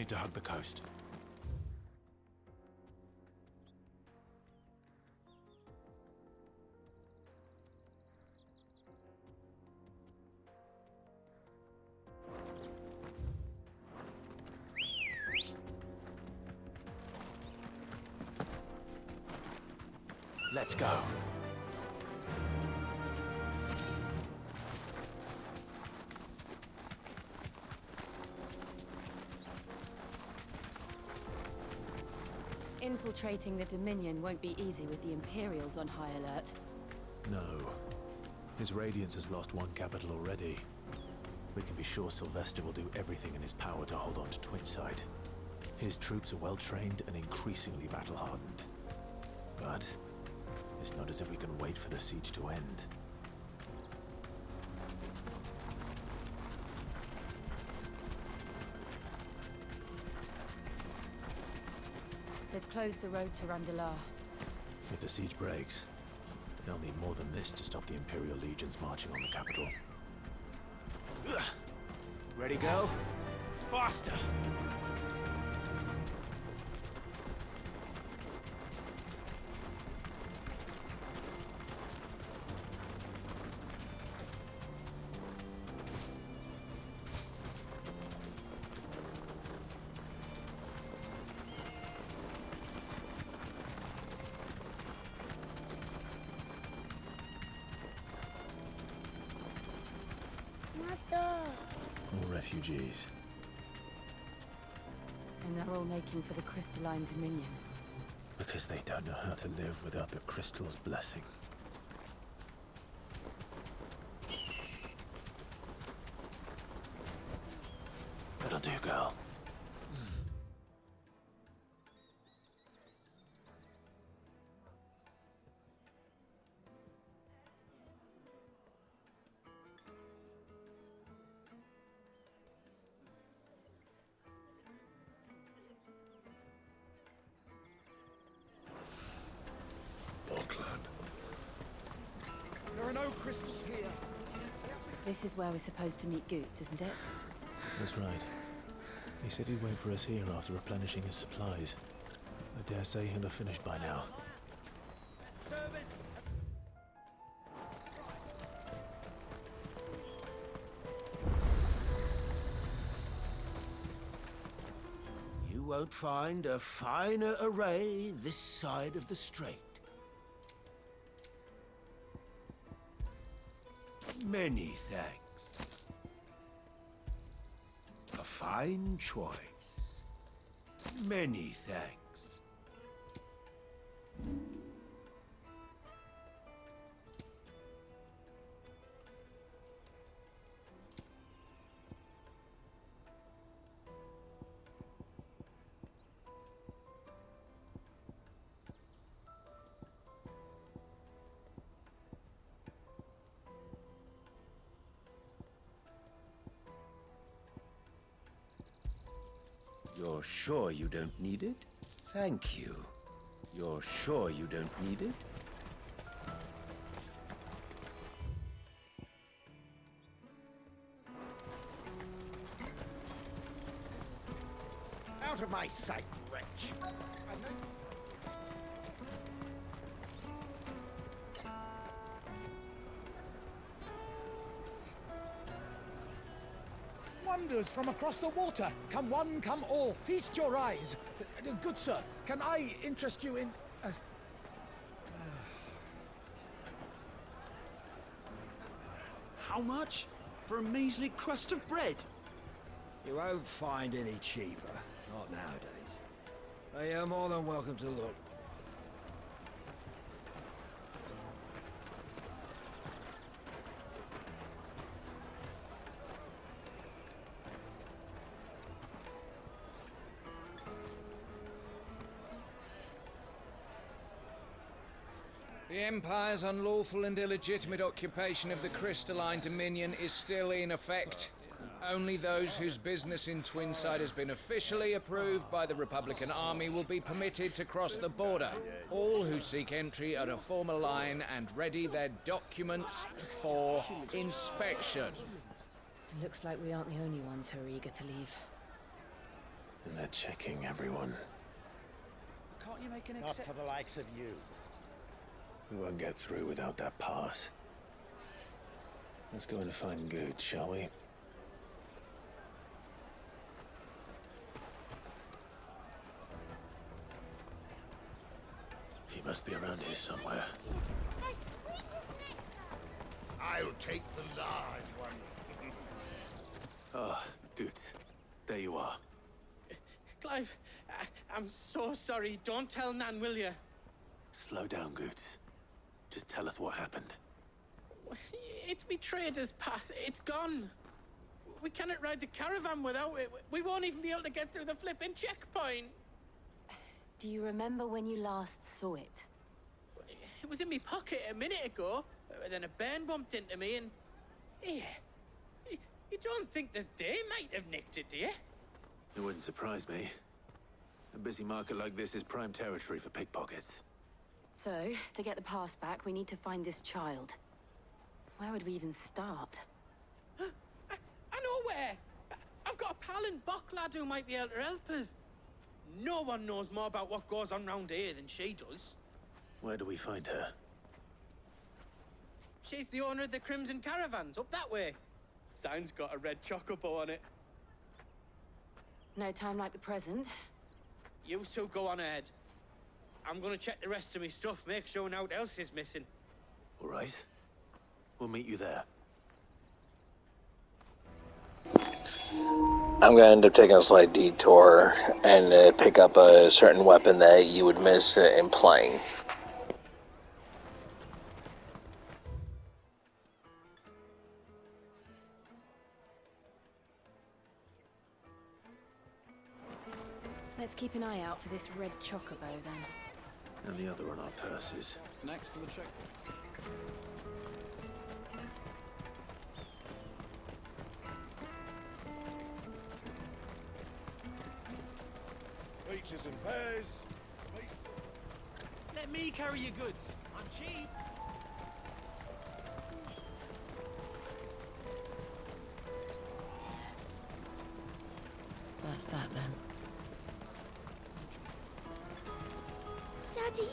need to hug the coast. Let's go. Infiltrating the Dominion won't be easy with the Imperials on high alert. No. His Radiance has lost one capital already. We can be sure Sylvester will do everything in his power to hold on to Twinside. His troops are well-trained and increasingly battle-hardened. But it's not as if we can wait for the siege to end. They've closed the road to Randalar. If the siege breaks, they'll need more than this to stop the Imperial legions marching on the capital. Ready, go? Faster! More refugees. And they're all making for the Crystalline Dominion. Because they don't know how to live without the crystal's blessing. That'll do, girl. There are no crystals here. This is where we're supposed to meet Goots, isn't it? That's right. He said he'd wait for us here after replenishing his supplies. I dare say he'll have finished by now. Service. You won't find a finer array this side of the strait. Many thanks. A fine choice. Many thanks. You're sure you don't need it? Thank you. You're sure you don't need it? Out of my sight, wretch. Wonders from across the water. Come one, come all. Feast your eyes. Good sir, can I interest you in... How much? For a measly crust of bread? You won't find any cheaper. Not nowadays. They are more than welcome to look. The Empire's unlawful and illegitimate occupation of the Crystalline Dominion is still in effect. Only those whose business in Twinside has been officially approved by the Republican Army will be permitted to cross the border. All who seek entry are to form a line and ready their documents for inspection. It looks like we aren't the only ones who are eager to leave. And they're checking everyone. Can't you make an Not exception? for the likes of you. We won't get through without that pass. Let's go and find Good, shall we? He must be around here somewhere. They're sweet as nectar. I'll take the large one. Ah, Good. There you are. Clive, I'm so sorry. Don't tell Nan, will you? Slow down, Good. Just tell us what happened. It's me trader's pass. It's gone. We cannot ride the caravan without it. We won't even be able to get through the flipping checkpoint. Do you remember when you last saw it? It was in my pocket a minute ago. Then a bairn bumped into me and... Here. You don't think that they might have nicked it, do you? It wouldn't surprise me. A busy market like this is prime territory for pickpockets. So, to get the pass back, we need to find this child. Where would we even start? I know where. I've got a pal in Bock lad who might be able to help us. No one knows more about what goes on round here than she does. Where do we find her? She's the owner of the Crimson Caravans, up that way. Sign's got a red chocobo on it. No time like the present. You two go on ahead. I'm gonna check the rest of my stuff, make sure nothing else is missing. All right. We'll meet you there. I'm gonna end up taking a slight detour and pick up a certain weapon that you would miss in playing. Let's keep an eye out for this red chocobo, then. And the other on our purses. Next to the checkpoint. Peaches and pears. Let me carry your goods. I'm cheap. That's that, then. Daddy.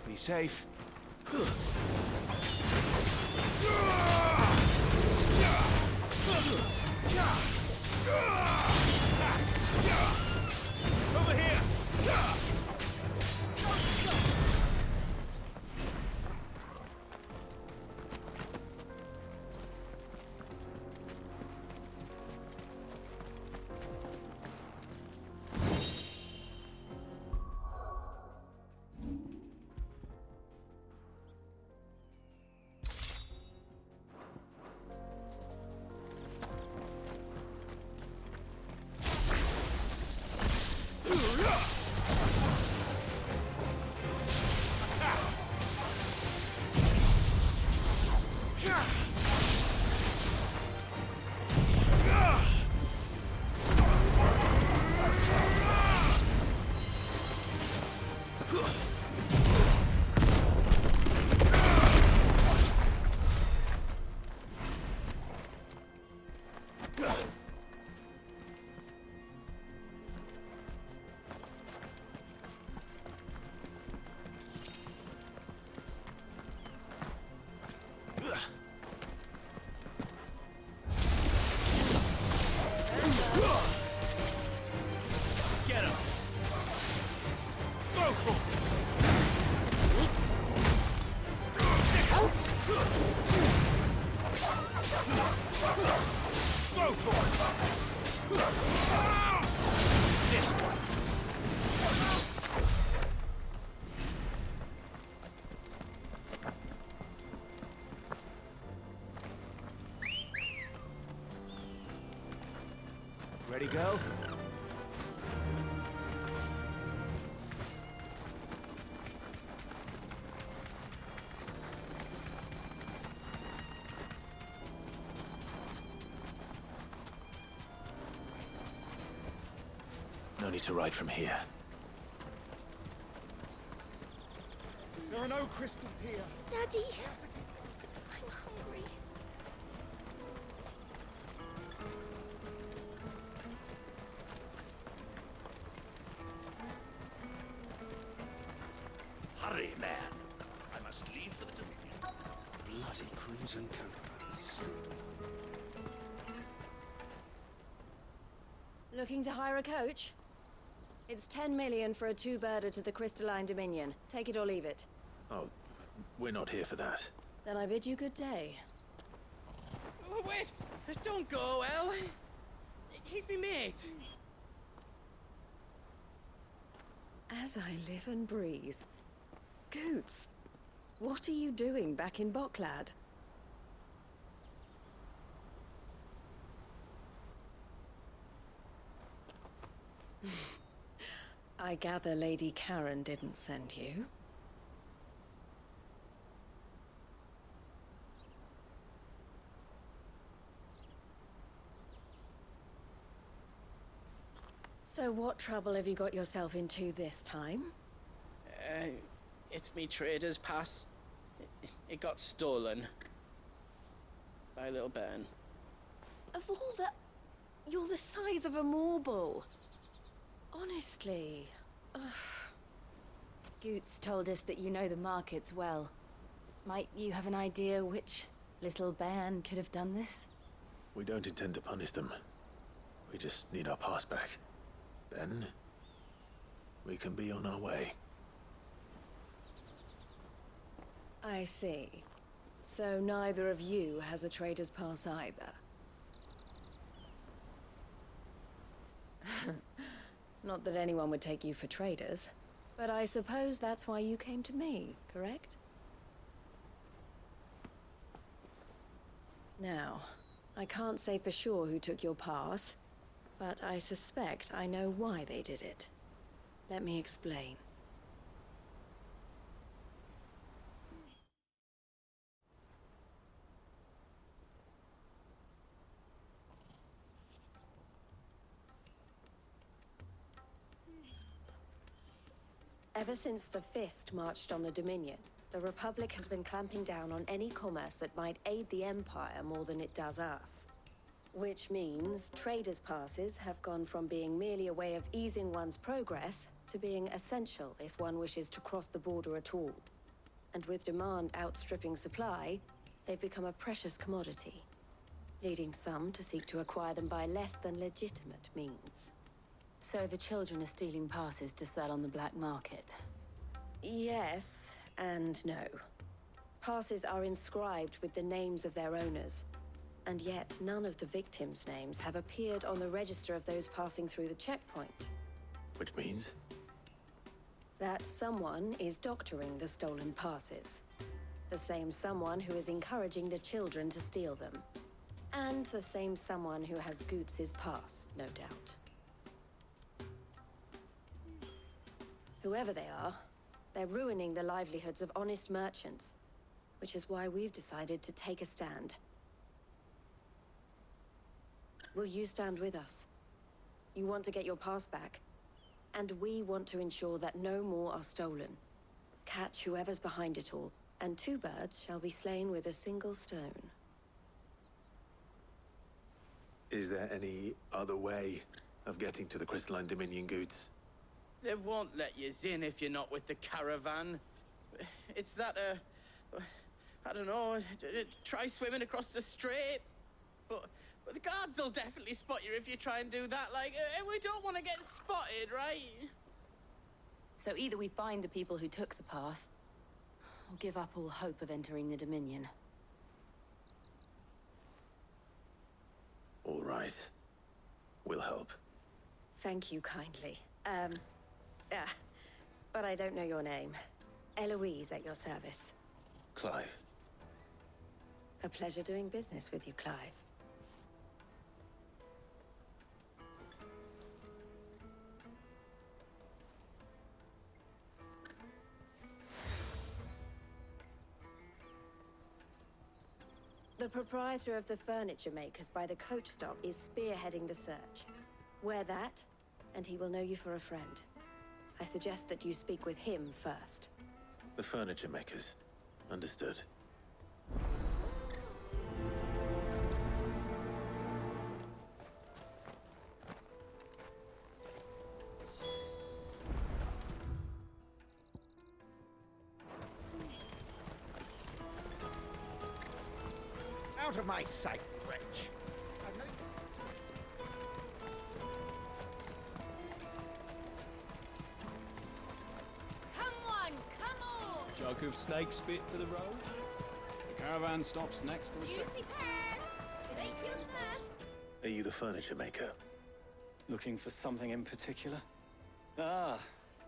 Be safe. Over here! Ready, girl? No need to ride from here. There are no crystals here. Daddy, I'm hungry. Hurry, man. I must leave for the Dominion. Bloody crimson caravans. Looking to hire a coach? It's 10 million for a two-birder to the Crystalline Dominion. Take it or leave it. Oh, we're not here for that. Then I bid you good day. Oh, wait! Don't go, El. He's me mate. As I live and breathe. Goots, what are you doing back in Boklad? I gather Lady Karen didn't send you. So what trouble have you got yourself into this time? It's me trader's pass. It got stolen. By little Ben. Of all the... You're the size of a marble. Honestly. Ugh. Goots told us that you know the markets well. Might you have an idea which little band could have done this? We don't intend to punish them. We just need our pass back. Then, we can be on our way. I see. So neither of you has a trader's pass either. Not that anyone would take you for traders, but I suppose that's why you came to me, correct? Now, I can't say for sure who took your pass, but I suspect I know why they did it. Let me explain. Ever since the Fist marched on the Dominion, the Republic has been clamping down on any commerce that might aid the Empire more than it does us. Which means traders' passes have gone from being merely a way of easing one's progress to being essential if one wishes to cross the border at all. And with demand outstripping supply, they've become a precious commodity, leading some to seek to acquire them by less than legitimate means. So the children are stealing passes to sell on the black market? Yes, and no. Passes are inscribed with the names of their owners, and yet none of the victims' names have appeared on the register of those passing through the checkpoint. Which means? That someone is doctoring the stolen passes. The same someone who is encouraging the children to steal them. And the same someone who has Goots' pass, no doubt. Whoever they are, they're ruining the livelihoods of honest merchants, which is why we've decided to take a stand. Will you stand with us? You want to get your pass back, and we want to ensure that no more are stolen. Catch whoever's behind it all, and two birds shall be slain with a single stone. Is there any other way of getting to the Crystalline Dominion, Goots? They won't let you in if you're not with the caravan. It's that, I don't know, try swimming across the strait. But the guards will definitely spot you if you try and do that. Like, we don't want to get spotted, right? So either we find the people who took the pass, or give up all hope of entering the Dominion. All right. We'll help. Thank you kindly. But I don't know your name. Eloise at your service. Clive. A pleasure doing business with you, Clive. The proprietor of the furniture makers by the coach stop is spearheading the search. Wear that, and he will know you for a friend. I suggest that you speak with him first. The furniture makers. Understood. Out of my sight, wretch! I've no... Come on, come on! Jug of snake spit for the road? The caravan stops next to the Juicy pears! Snake you first! Are you the furniture maker? Looking for something in particular? Ah,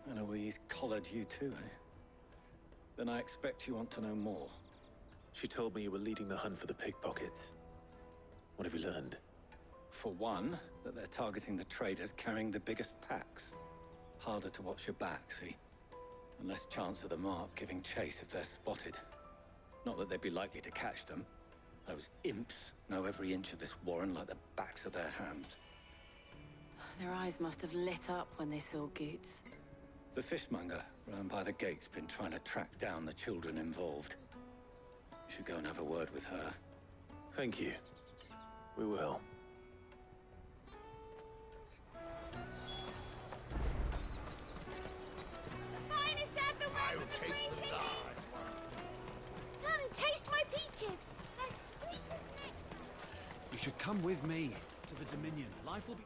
and Eloise collared you too, eh? Then I expect you want to know more. She told me you were leading the hunt for the pickpockets. What have you learned? For one, that they're targeting the traders carrying the biggest packs. Harder to watch your back, see? And less chance of the mark giving chase if they're spotted. Not that they'd be likely to catch them. Those imps know every inch of this warren like the backs of their hands. Their eyes must have lit up when they saw Goots. The fishmonger round by the gate's been trying to track down the children involved. You should go and have a word with her. Thank you. We will. The finest earthenware from the Free City! Come, taste my peaches! They're sweet as nectar! You should come with me to the Dominion. Life will be...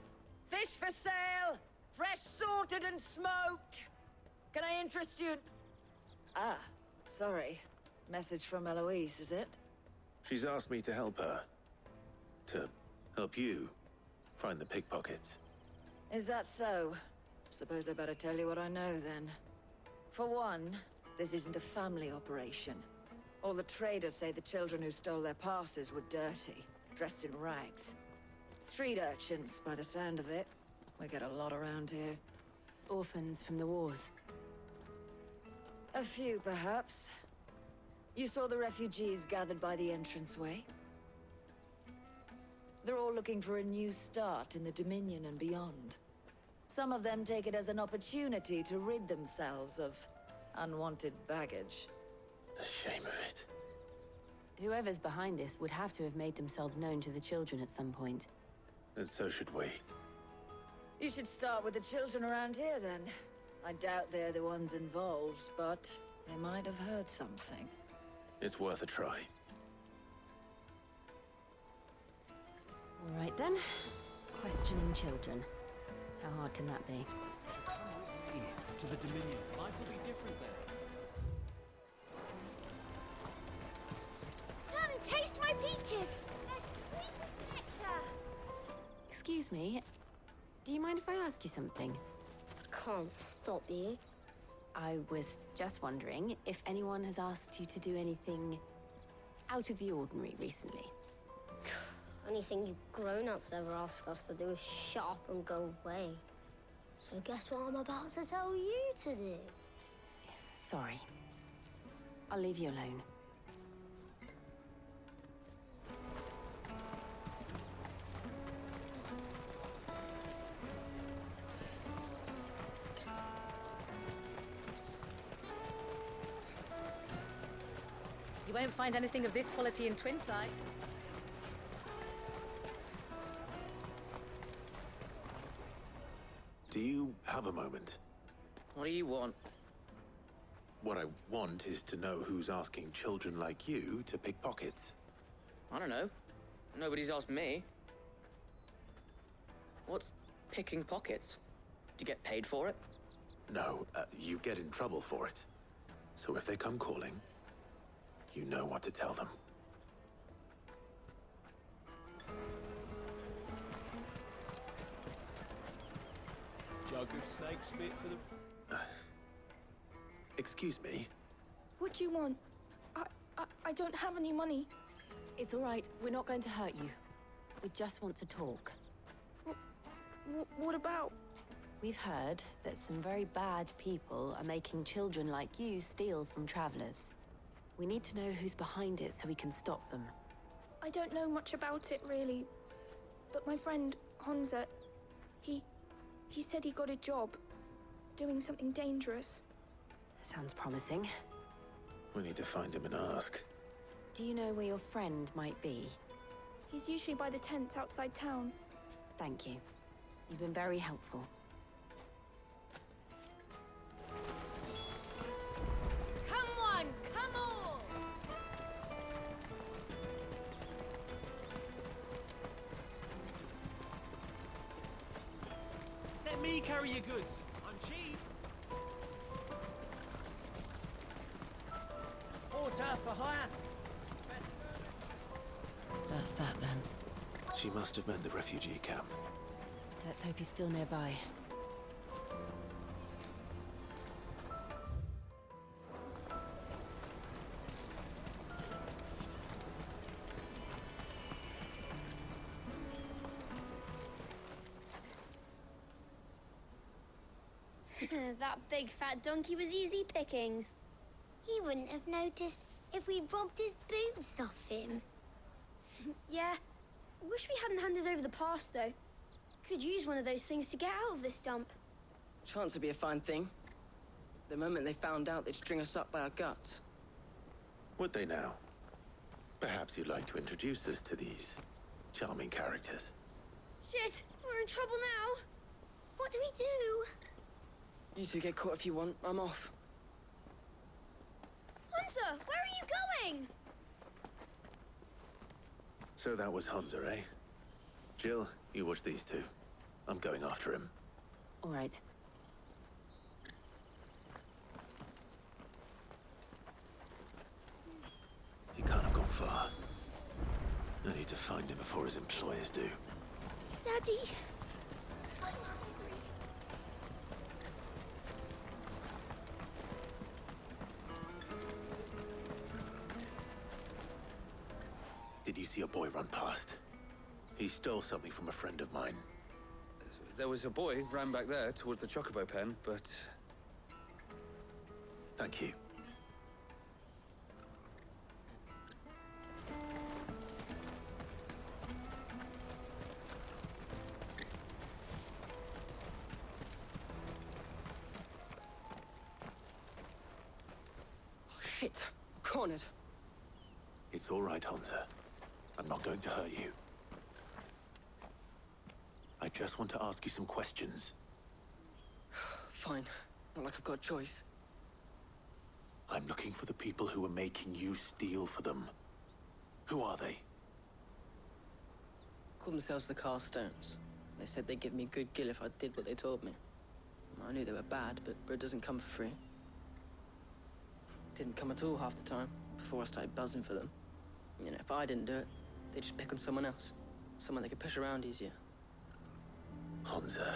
Fish for sale! Fresh sorted and smoked! Can I interest you? Ah, sorry. Message from Eloise, is it? She's asked me to help her. To help you find the pickpockets. Is that so? Suppose I better tell you what I know, then. For one, this isn't a family operation. All the traders say the children who stole their passes were dirty, dressed in rags. Street urchins, by the sound of it. We get a lot around here. Orphans from the wars. A few, perhaps. You saw the refugees gathered by the entranceway? They're all looking for a new start in the Dominion and beyond. Some of them take it as an opportunity to rid themselves of unwanted baggage. The shame of it. Whoever's behind this would have to have made themselves known to the children at some point. And so should we. You should start with the children around here, then. I doubt they're the ones involved, but they might have heard something. It's worth a try. All right, then. Questioning children. How hard can that be? You should come with me to the Dominion. Life will be different there. Come, taste my peaches! They're sweet as nectar! Excuse me. Do you mind if I ask you something? Can't stop you. I was just wondering if anyone has asked you to do anything out of the ordinary recently. Anything you grown-ups ever ask us to do is shut up and go away. So guess what I'm about to tell you to do? Sorry. I'll leave you alone. You won't find anything of this quality in Twinside. Do you have a moment? What do you want? What I want is to know who's asking children like you to pick pockets. I don't know. Nobody's asked me. What's picking pockets? Do you get paid for it? No, you get in trouble for it. So if they come calling, you know what to tell them. Jug of snake spit for the... Excuse me? What do you want? I don't have any money. It's all right. We're not going to hurt you. We just want to talk. What about? We've heard that some very bad people are making children like you steal from travelers. We need to know who's behind it so we can stop them. I don't know much about it, really. But my friend, Honza, he said he got a job doing something dangerous. Sounds promising. We need to find him and ask. Do you know where your friend might be? He's usually by the tents outside town. Thank you. You've been very helpful. Come on, come on! Let me carry your goods. I'm cheap. Porter for hire. That's that then. She must have meant the refugee camp. Let's hope he's still nearby. That big fat donkey was easy pickings. He wouldn't have noticed if we'd robbed his boots off him. Yeah. Wish we hadn't handed over the pass, though. Could use one of those things to get out of this dump. Chance would be a fine thing. The moment they found out, they'd string us up by our guts. Would they now? Perhaps you'd like to introduce us to these charming characters. Shit, we're in trouble now. What do we do? You two get caught if you want. I'm off. Hunter, where are you going? So that was Hunter, eh? Jill, you watch these two. I'm going after him. All right. He can't have gone far. I need to find him before his employers do. Daddy. I'm hungry. Did you see a boy run past? He stole something from a friend of mine. There was a boy ran back there towards the chocobo pen, but... Thank you. Oh, shit. Cornered. It's all right, Hunter. I'm not going to hurt you. I just want to ask you some questions. Fine. Not like I've got a choice. I'm looking for the people who are making you steal for them. Who are they? Called themselves the Carstones. They said they'd give me good gill if I did what they told me. I knew they were bad, but bread doesn't come for free. Didn't come at all half the time, before I started buzzing for them. You know, if I didn't do it, they'd just pick on someone else. Someone they could push around easier. Hunter.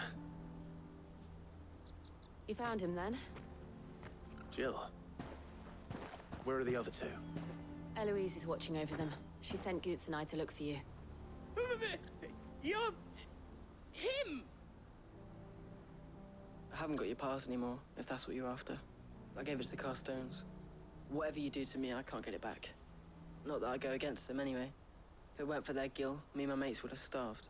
You found him then? Jill. Where are the other two? Eloise is watching over them. She sent Goots and I to look for you. You're... him! I haven't got your pass anymore, if that's what you're after. I gave it to the Carstones. Whatever you do to me, I can't get it back. Not that I go against them anyway. If it weren't for their gill, me and my mates would have starved.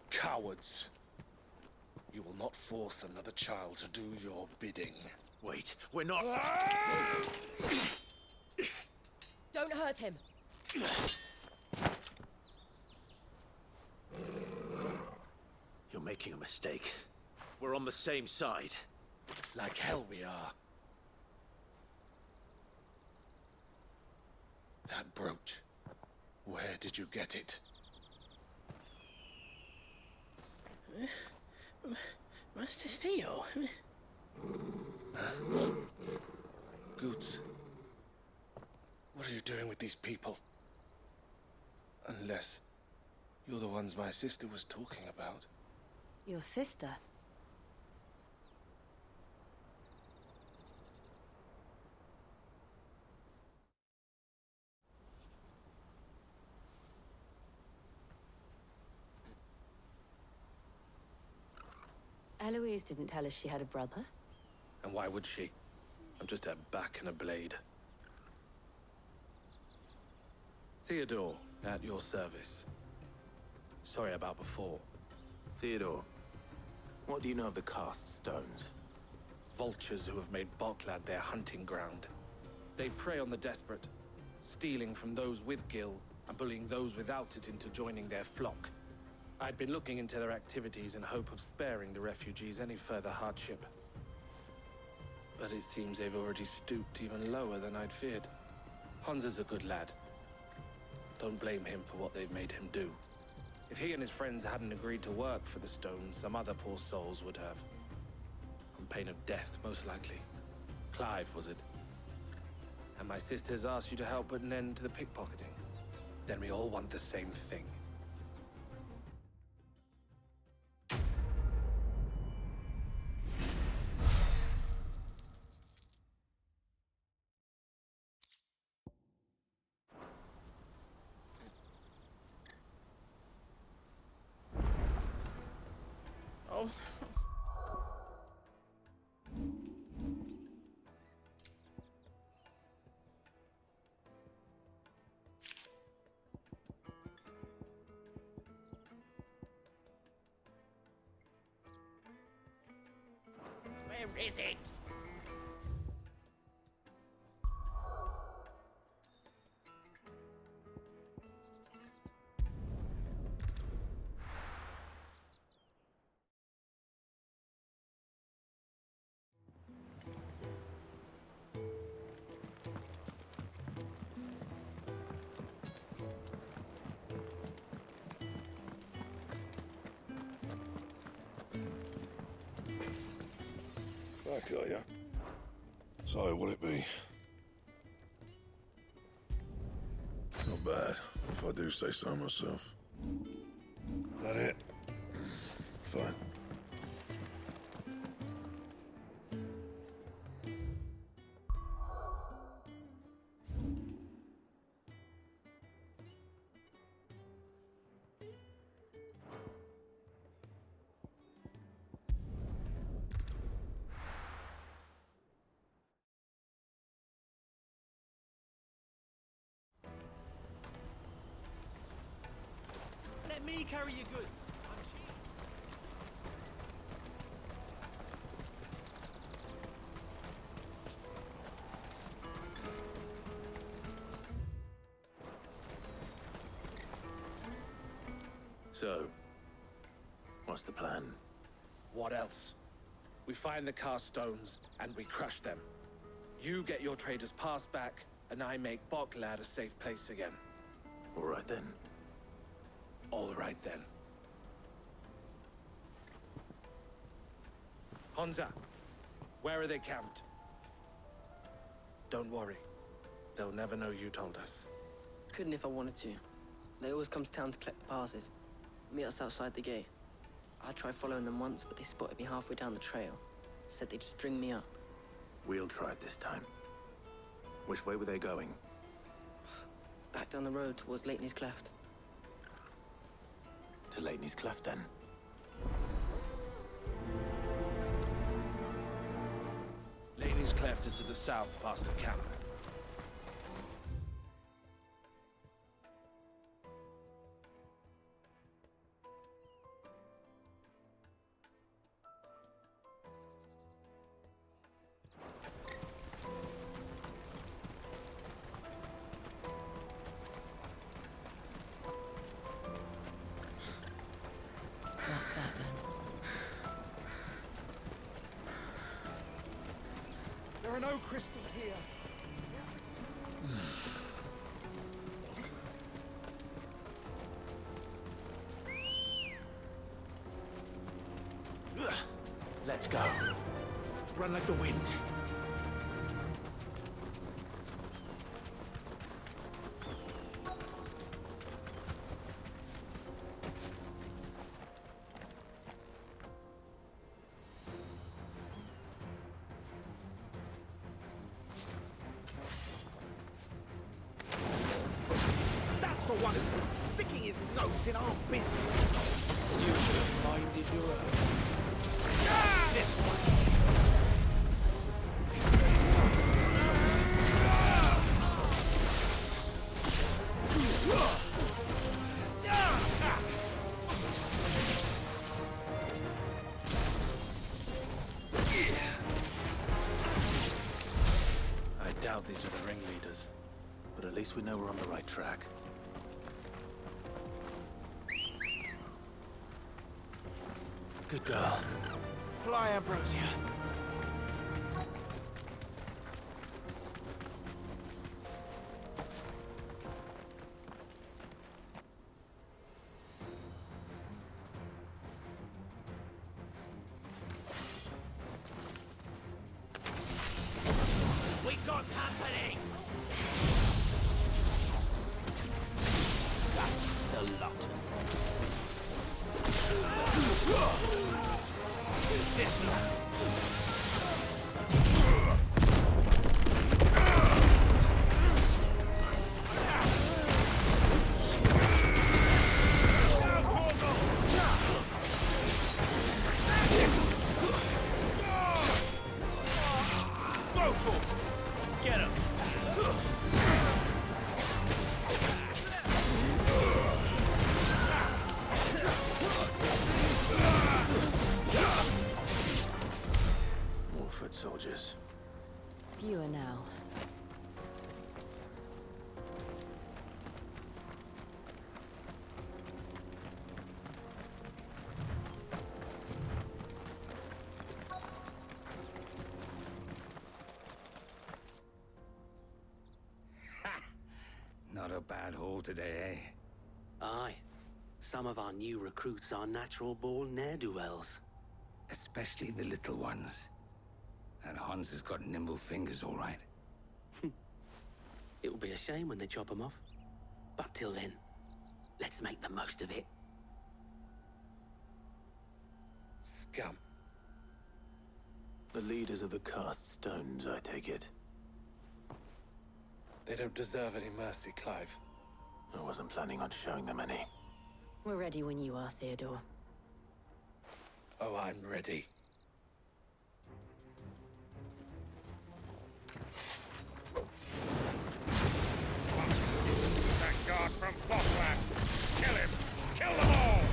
Cowards. You will not force another child to do your bidding. Wait, we're not... Don't hurt him. You're making a mistake. We're on the same side. Like hell we are. That brooch. Where did you get it? Master Theo? Goots. What are you doing with these people? Unless you're the ones my sister was talking about. Your sister? Eloise didn't tell us she had a brother. And why would she? I'm just her back and a blade. Theodore, at your service. Sorry about before. Theodore, what do you know of the cast stones? Vultures who have made Boklad their hunting ground. They prey on the desperate, stealing from those with gil and bullying those without it into joining their flock. I'd been looking into their activities in hope of sparing the refugees any further hardship. But it seems they've already stooped even lower than I'd feared. Hansa's a good lad. Don't blame him for what they've made him do. If he and his friends hadn't agreed to work for the stones, some other poor souls would have. On pain of death, most likely. Clive, was it? And my sisters asked you to help put an end to the pickpocketing. Then we all want the same thing. Oh. Where is it? Back, are ya? So, what'll it be? Not bad, if I do say so myself. That it? Fine. Let me carry your goods. I'm cheap. So, what's the plan? What else? We find the cast stones and we crush them. You get your traders' pass back, and I make Boklad a safe place again. All right then. All right then. Hansa, where are they camped? Don't worry. They'll never know you told us. Couldn't if I wanted to. They always come to town to collect the passes. Meet us outside the gate. I tried following them once, but they spotted me halfway down the trail. Said they'd string me up. We'll try it this time. Which way were they going? Back down the road towards Lateney's Cleft. To Lateney's Cleft, then? Lateney's Cleft is to the south, past the camp. What's that then? There are no crystals here. Let's go. Run like the wind. That's the one who's been sticking his nose in our business. You should have minded your own. This one. I doubt these are the ringleaders, but at least we know we're on the right track. Good girl. Fly, Ambrosia. We got company. That's the lot. This one. Get him! More foot soldiers. Fewer now. Not a bad haul today, eh? Aye. Some of our new recruits are natural-born ne'er-do-wells. Especially the little ones. And Hans has got nimble fingers, all right. It will be a shame when they chop them off. But till then, let's make the most of it. Scum. The leaders of the cast stones, I take it. They don't deserve any mercy, Clive. I wasn't planning on showing them any. We're ready when you are, Theodore. Oh, I'm ready. That guard from Bothland! Kill him! Kill them all!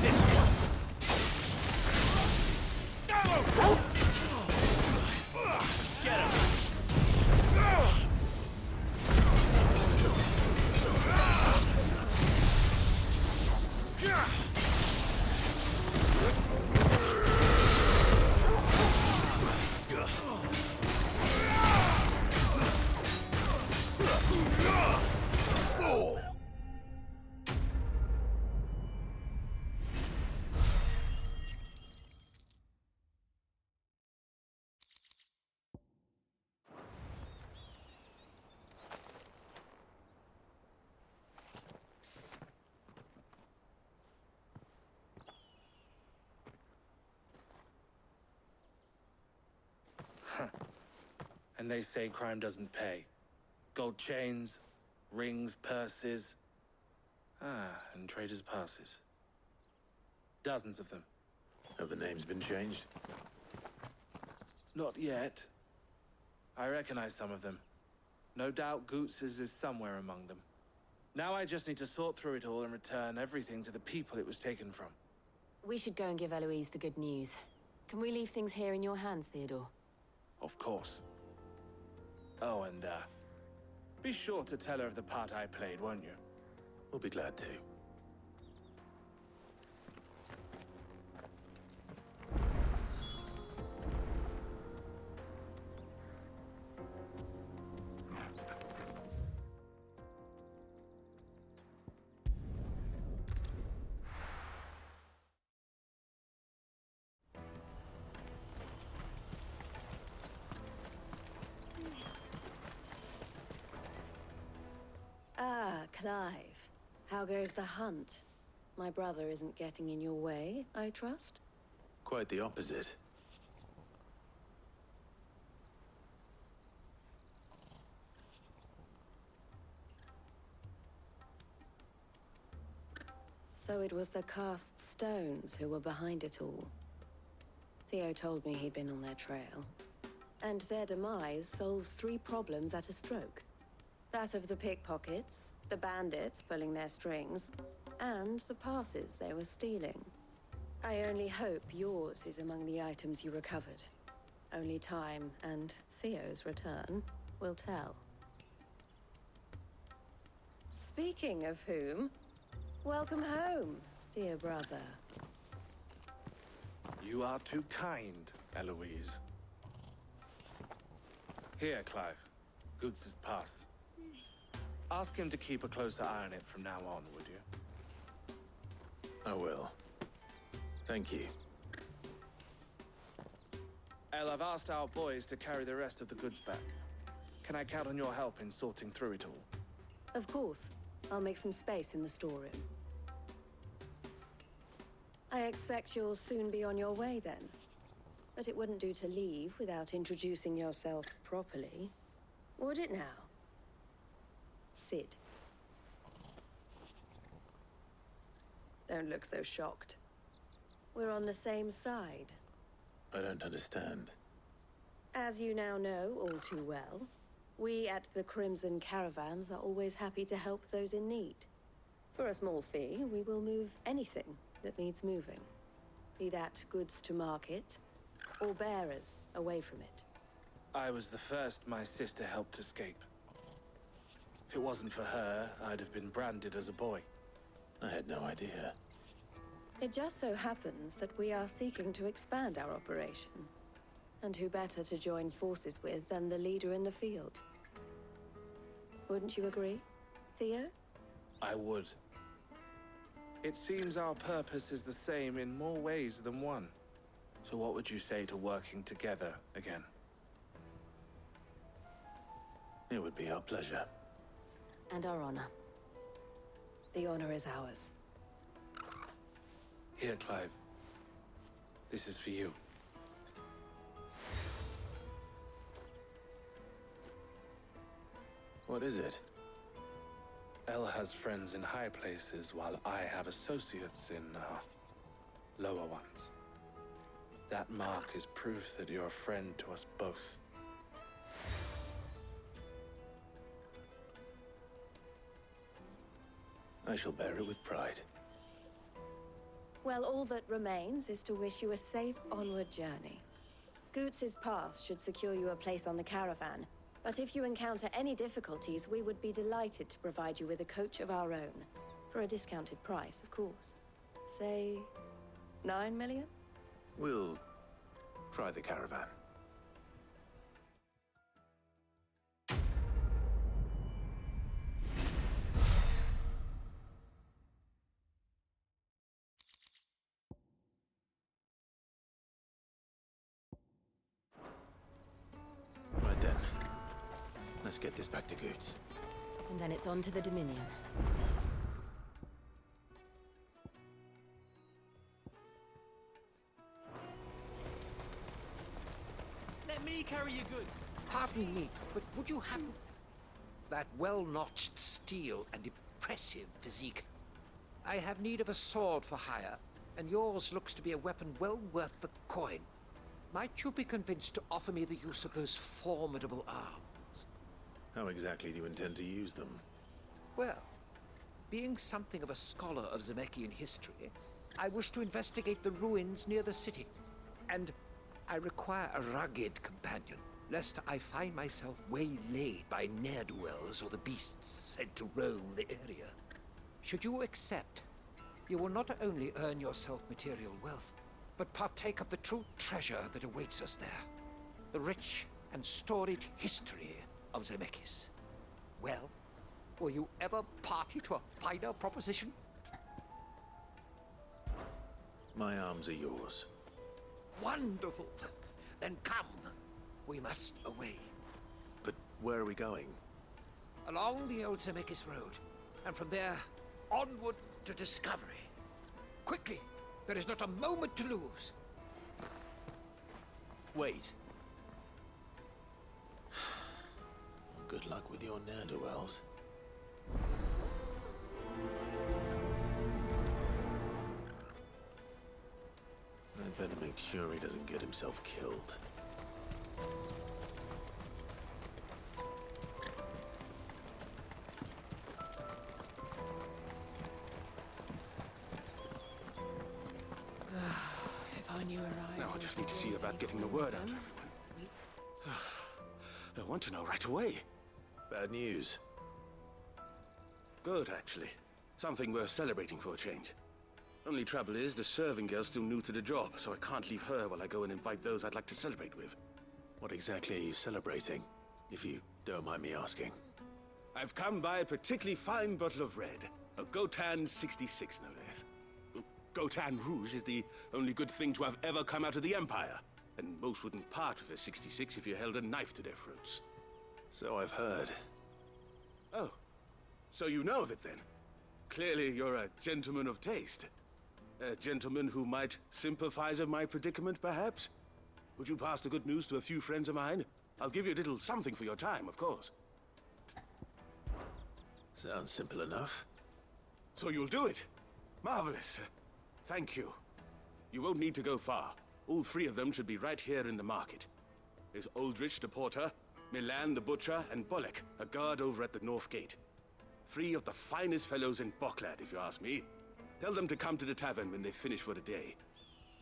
This one. Get him! And they say crime doesn't pay. Gold chains, rings, purses. And traders' passes. Dozens of them. Have the names been changed? Not yet. I recognize some of them. No doubt Goots's is somewhere among them. Now I just need to sort through it all and return everything to the people it was taken from. We should go and give Eloise the good news. Can we leave things here in your hands, Theodore? Of course. Oh, and, be sure to tell her of the part I played, won't you? We'll be glad to. Ah, Clive. How goes the hunt? My brother isn't getting in your way, I trust? Quite the opposite. So it was the cast stones who were behind it all. Theo told me he'd been on their trail. And their demise solves 3 problems at a stroke. That of the pickpockets, the bandits pulling their strings, and the passes they were stealing. I only hope yours is among the items you recovered. Only time and Theo's return will tell. Speaking of whom, welcome home, dear brother. You are too kind, Eloise. Here, Clive. Goods' pass. Ask him to keep a closer eye on it from now on, would you? I will. Thank you. El, I've asked our boys to carry the rest of the goods back. Can I count on your help in sorting through it all? Of course. I'll make some space in the storeroom. I expect you'll soon be on your way then. But it wouldn't do to leave without introducing yourself properly. Would it now? Sid. Don't look so shocked. We're on the same side. I don't understand. As you now know all too well, we at the Crimson Caravans are always happy to help those in need. For a small fee, we will move anything that needs moving. Be that goods to market, or bearers away from it. I was the first my sister helped escape. If it wasn't for her, I'd have been branded as a boy. I had no idea. It just so happens that we are seeking to expand our operation. And who better to join forces with than the leader in the field? Wouldn't you agree, Theo? I would. It seems our purpose is the same in more ways than one. So what would you say to working together again? It would be our pleasure. And our honor. The honor is ours. Here, Clive. This is for you. What is it? El has friends in high places, while I have associates in, lower ones. That mark is proof that you're a friend to us both. I shall bear it with pride. Well, all that remains is to wish you a safe onward journey. Goots' pass should secure you a place on the caravan, but if you encounter any difficulties, we would be delighted to provide you with a coach of our own. For a discounted price, of course. Say, 9 million? We'll try the caravan. Right then. Let's get this back to Goots. And then it's on to the Dominion. Let me carry your goods. Pardon me, but would you have that well-notched steel and impressive physique? I have need of a sword for hire, and yours looks to be a weapon well worth the coin. Might you be convinced to offer me the use of those formidable arms? How exactly do you intend to use them? Well, being something of a scholar of Zemeckis history, I wish to investigate the ruins near the city, and I require a rugged companion, lest I find myself waylaid by ne'er-do-wells or the beasts said to roam the area. Should you accept, you will not only earn yourself material wealth, but partake of the true treasure that awaits us there. The rich and storied history of Zemeckis. Well, were you ever party to a finer proposition? My arms are yours. Wonderful! Then come. We must away. But where are we going? Along the old Zemeckis road. And from there, onward to discovery. Quickly! There is not a moment to lose. Wait. Good luck with your ne'er-do-wells. I'd better make sure he doesn't get himself killed. If I knew where I Now I just need to see about getting the word out to everyone. I want to know right away. Bad news. Good, actually. Something worth celebrating for a change. Only trouble is, the serving girl's still new to the job, so I can't leave her while I go and invite those I'd like to celebrate with. What exactly are you celebrating, if you don't mind me asking? I've come by a particularly fine bottle of red. A Gotan 66, no less. Gotan Rouge is the only good thing to have ever come out of the Empire. And most wouldn't part with a 66 if you held a knife to their throats. So I've heard. Oh, so you know of it then? Clearly you're a gentleman of taste. A gentleman who might sympathize with my predicament, perhaps? Would you pass the good news to a few friends of mine? I'll give you a little something for your time, of course. Sounds simple enough. So you'll do it? Marvelous. Thank you. You won't need to go far. All three of them should be right here in the market. There's Aldrich the porter, Milan the butcher, and Bolek, a guard over at the north gate. Three of the finest fellows in Boklad, if you ask me. Tell them to come to the tavern when they finish for the day.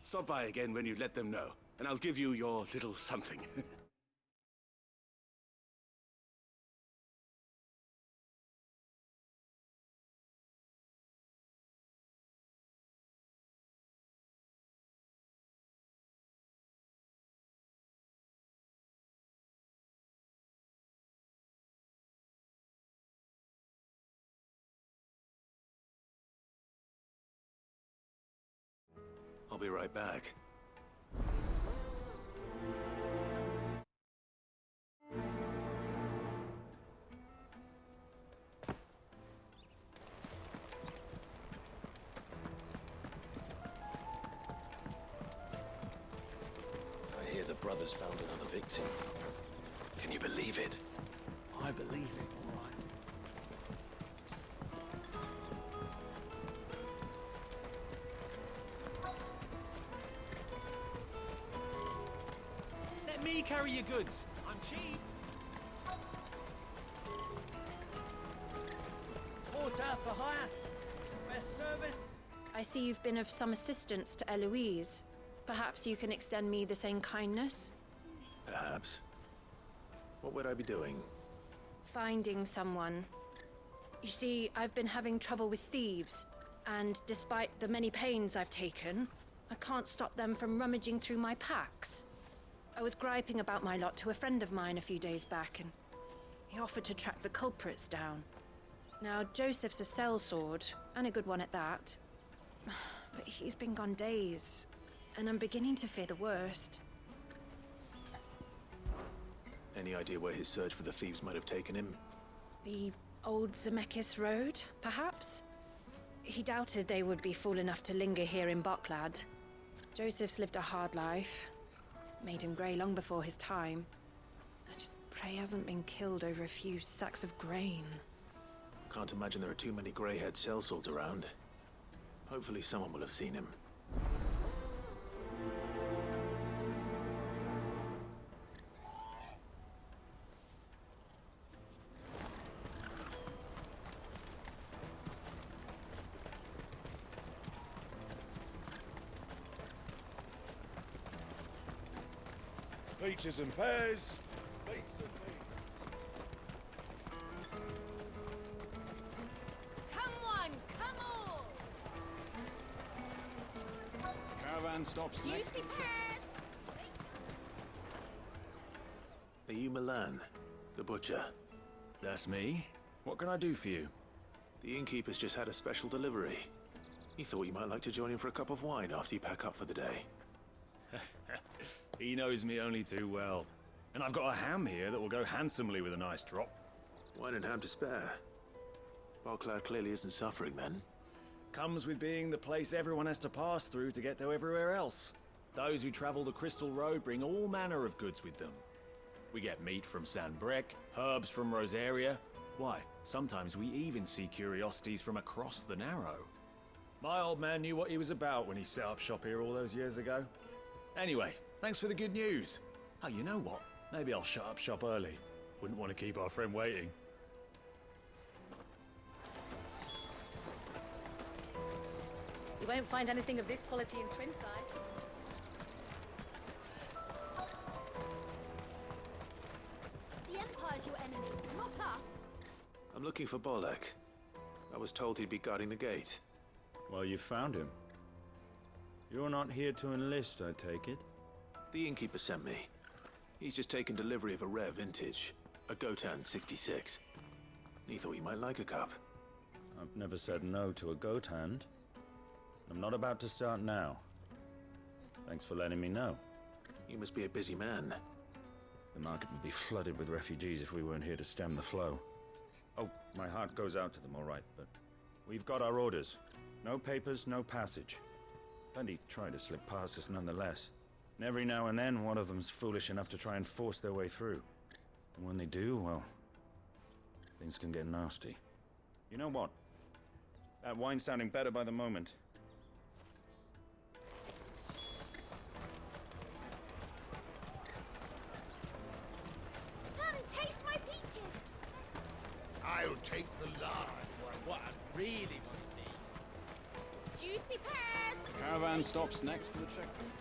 Stop by again when you let them know, and I'll give you your little something. I'll be right back. I hear the brothers found another victim. Can you believe it? I believe it, all right. Let me carry your goods. I'm cheap. Porter for hire. Best service. I see you've been of some assistance to Eloise. Perhaps you can extend me the same kindness? Perhaps. What would I be doing? Finding someone. You see, I've been having trouble with thieves, and despite the many pains I've taken, I can't stop them from rummaging through my packs. I was griping about my lot to a friend of mine a few days back, and he offered to track the culprits down. Now, Joseph's a sellsword, and a good one at that. But he's been gone days, and I'm beginning to fear the worst. Any idea where his search for the thieves might have taken him? The old Zemeckis Road, perhaps? He doubted they would be fool enough to linger here in Boklad. Joseph's lived a hard life. Made him grey long before his time. I just pray he hasn't been killed over a few sacks of grain. Can't imagine there are too many grey-haired sellswords around. Hopefully someone will have seen him. Peaches and pears. Beets and Come on, come on! Caravan stops next to the... Are you Milan, the butcher? That's me. What can I do for you? The innkeeper's just had a special delivery. He thought you might like to join him for a cup of wine after you pack up for the day. He knows me only too well. And I've got a ham here that will go handsomely with a nice drop. Wine and ham to spare. Barclad clearly isn't suffering then. Comes with being the place everyone has to pass through to get to everywhere else. Those who travel the Crystal Road bring all manner of goods with them. We get meat from Sanbrec, herbs from Rosaria. Why, sometimes we even see curiosities from across the Narrow. My old man knew what he was about when he set up shop here all those years ago. Anyway, thanks for the good news. Oh, you know what? Maybe I'll shut up shop early. Wouldn't want to keep our friend waiting. You won't find anything of this quality in Twinside. The Empire's your enemy, not us. I'm looking for Bolek. I was told he'd be guarding the gate. Well, you found him. You're not here to enlist, I take it? The innkeeper sent me. He's just taken delivery of a rare vintage, a Gotan 66. He thought you might like a cup. I've never said no to a goat hand. I'm not about to start now. Thanks for letting me know. You must be a busy man. The market would be flooded with refugees if we weren't here to stem the flow. Oh, my heart goes out to them, all right, but we've got our orders. No papers, no passage. Plenty try to slip past us nonetheless. And every now and then, one of them's foolish enough to try and force their way through. And when they do, well, things can get nasty. You know what? That wine's sounding better by the moment. Come and taste my peaches. I'll take the large one. What I really want to eat. Juicy pears. Caravan stops next to the checkpoint.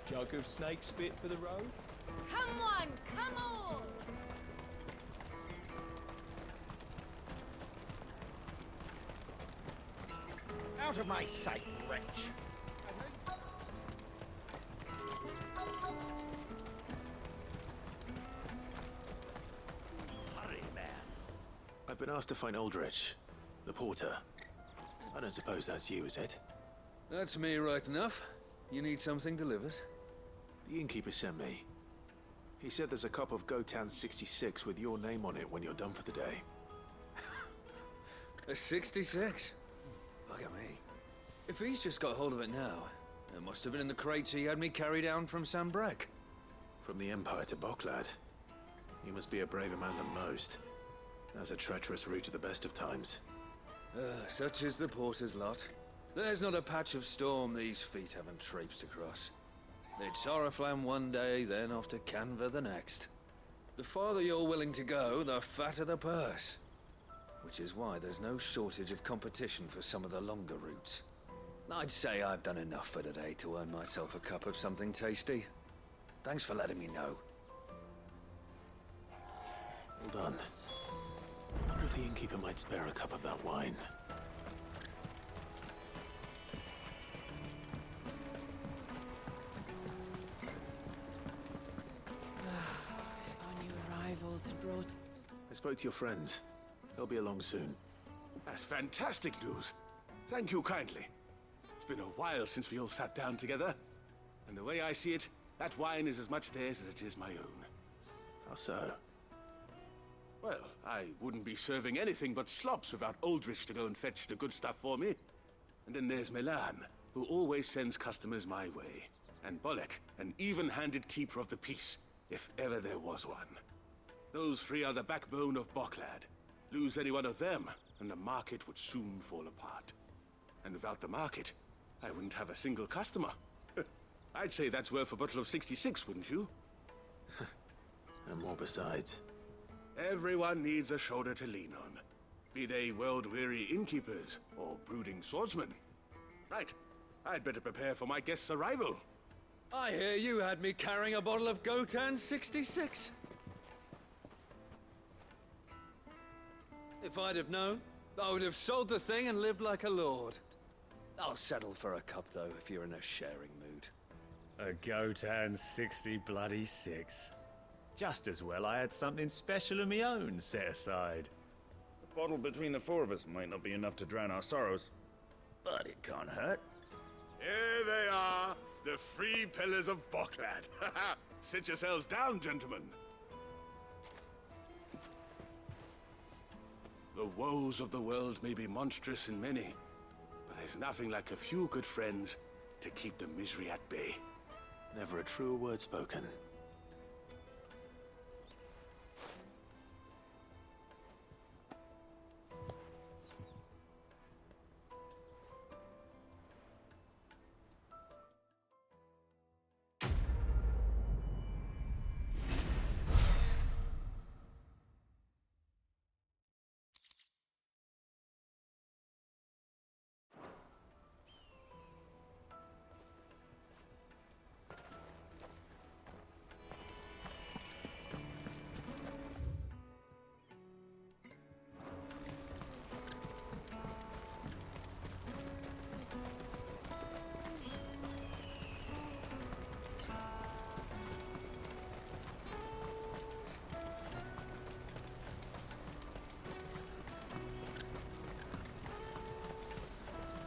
Jug of snake spit for the road. Come one, come all. Out of my sight, wretch. Hurry, man. I've been asked to find Aldrich, the porter. I don't suppose that's you, is it? That's me right enough. You need something delivered? The innkeeper sent me. He said there's a cup of Gotan 66 with your name on it when you're done for the day. A 66? Bugger me. If he's just got hold of it now, it must have been in the crates he had me carry down from Sanbrec. From the Empire to Barclad. You must be a braver man than most. That's a treacherous route at the best of times. Such is the porter's lot. There's not a patch of storm these feet haven't traipsed across. It's Oriflamme one day, then off to Canva the next. The farther you're willing to go, the fatter the purse. Which is why there's no shortage of competition for some of the longer routes. I'd say I've done enough for today to earn myself a cup of something tasty. Thanks for letting me know. Well done. I wonder if the innkeeper might spare a cup of that wine. If our new arrivals had brought... I spoke to your friends. They'll be along soon. That's fantastic news. Thank you kindly. It's been a while since we all sat down together. And the way I see it, that wine is as much theirs as it is my own. How so? Well, I wouldn't be serving anything but slops without Aldrich to go and fetch the good stuff for me. And then there's Milan, who always sends customers my way. And Bolek, an even-handed keeper of the peace, if ever there was one. Those three are the backbone of Barclad. Lose any one of them, and the market would soon fall apart. And without the market, I wouldn't have a single customer. I'd say that's worth a bottle of 66, wouldn't you? And more besides. Everyone needs a shoulder to lean on. Be they world-weary innkeepers or brooding swordsmen. Right, I'd better prepare for my guest's arrival. I hear you had me carrying a bottle of Gotan 66. If I'd have known, I would have sold the thing and lived like a lord. I'll settle for a cup, though, if you're in a sharing mood. A Gotan 66. Just as well I had something special of my own set aside. A bottle between the four of us might not be enough to drown our sorrows, but it can't hurt. Here they are, the three pillars of Barclad. Sit yourselves down, gentlemen. The woes of the world may be monstrous in many, but there's nothing like a few good friends to keep the misery at bay. Never a truer word spoken.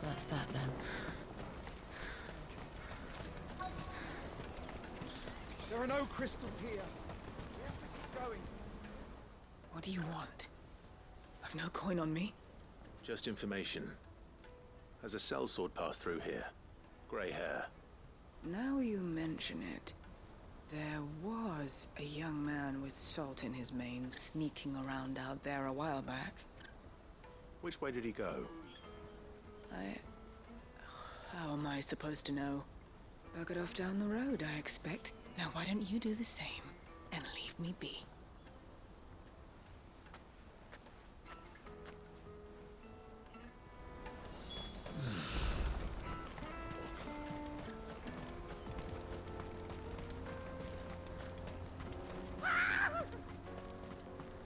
That's that then. There are no crystals here. We have to keep going. What do you want? I've no coin on me. Just information. Has a sellsword passed through here? Grey hair. Now you mention it, there was a young man with salt in his mane sneaking around out there a while back. Which way did he go? How am I supposed to know? Buggered off down the road, I expect. Now why don't you do the same and leave me be?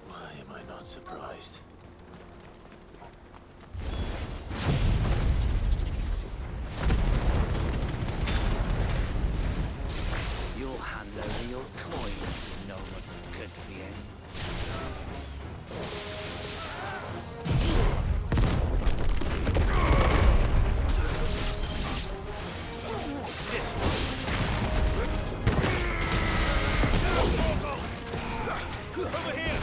Why am I not surprised? You'll hand over your coin if you know what's good for you. This one. Over here!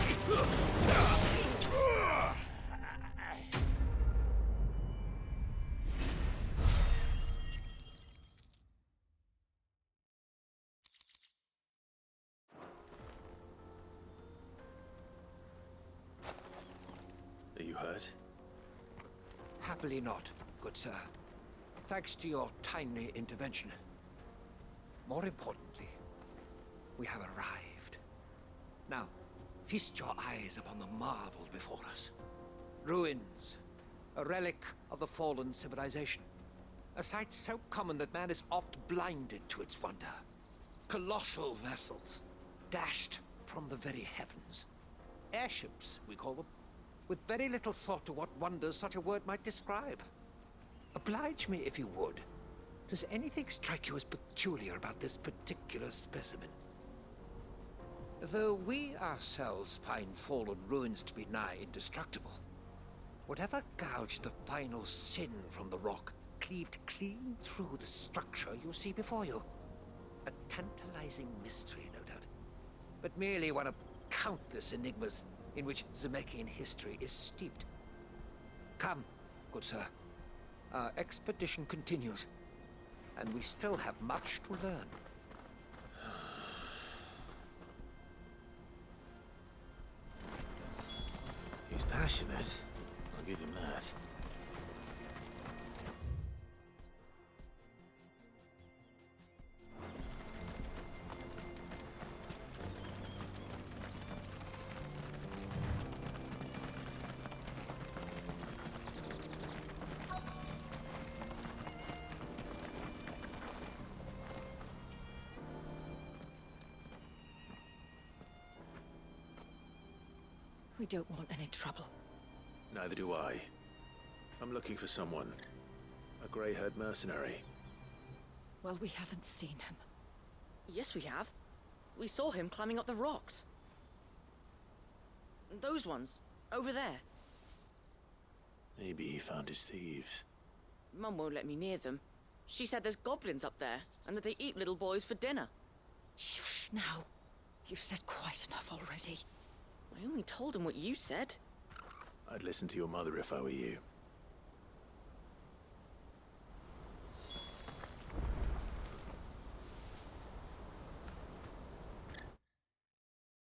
Are you hurt? Happily not, good sir. Thanks to your timely intervention. More importantly, we have arrived. Now, feast your eyes upon the marvel before us. Ruins, a relic of the fallen civilization. A sight so common that man is oft blinded to its wonder. Colossal vessels, dashed from the very heavens. Airships, we call them, with very little thought to what wonders such a word might describe. Oblige me if you would. Does anything strike you as peculiar about this particular specimen? Though we ourselves find fallen ruins to be nigh indestructible, whatever gouged the final sin from the rock cleaved clean through the structure you see before you. A tantalizing mystery, no doubt, but merely one of countless enigmas in which Zemeckis history is steeped. Come, good sir. Our expedition continues, and we still have much to learn. He's passionate. I'll give him that. We don't want any trouble. Neither do I. I'm looking for someone. A grey-haired mercenary. Well, we haven't seen him. Yes, we have. We saw him climbing up the rocks. Those ones, over there. Maybe he found his thieves. Mum won't let me near them. She said there's goblins up there, and that they eat little boys for dinner. Shush now. You've said quite enough already. I only told him what you said. I'd listen to your mother if I were you.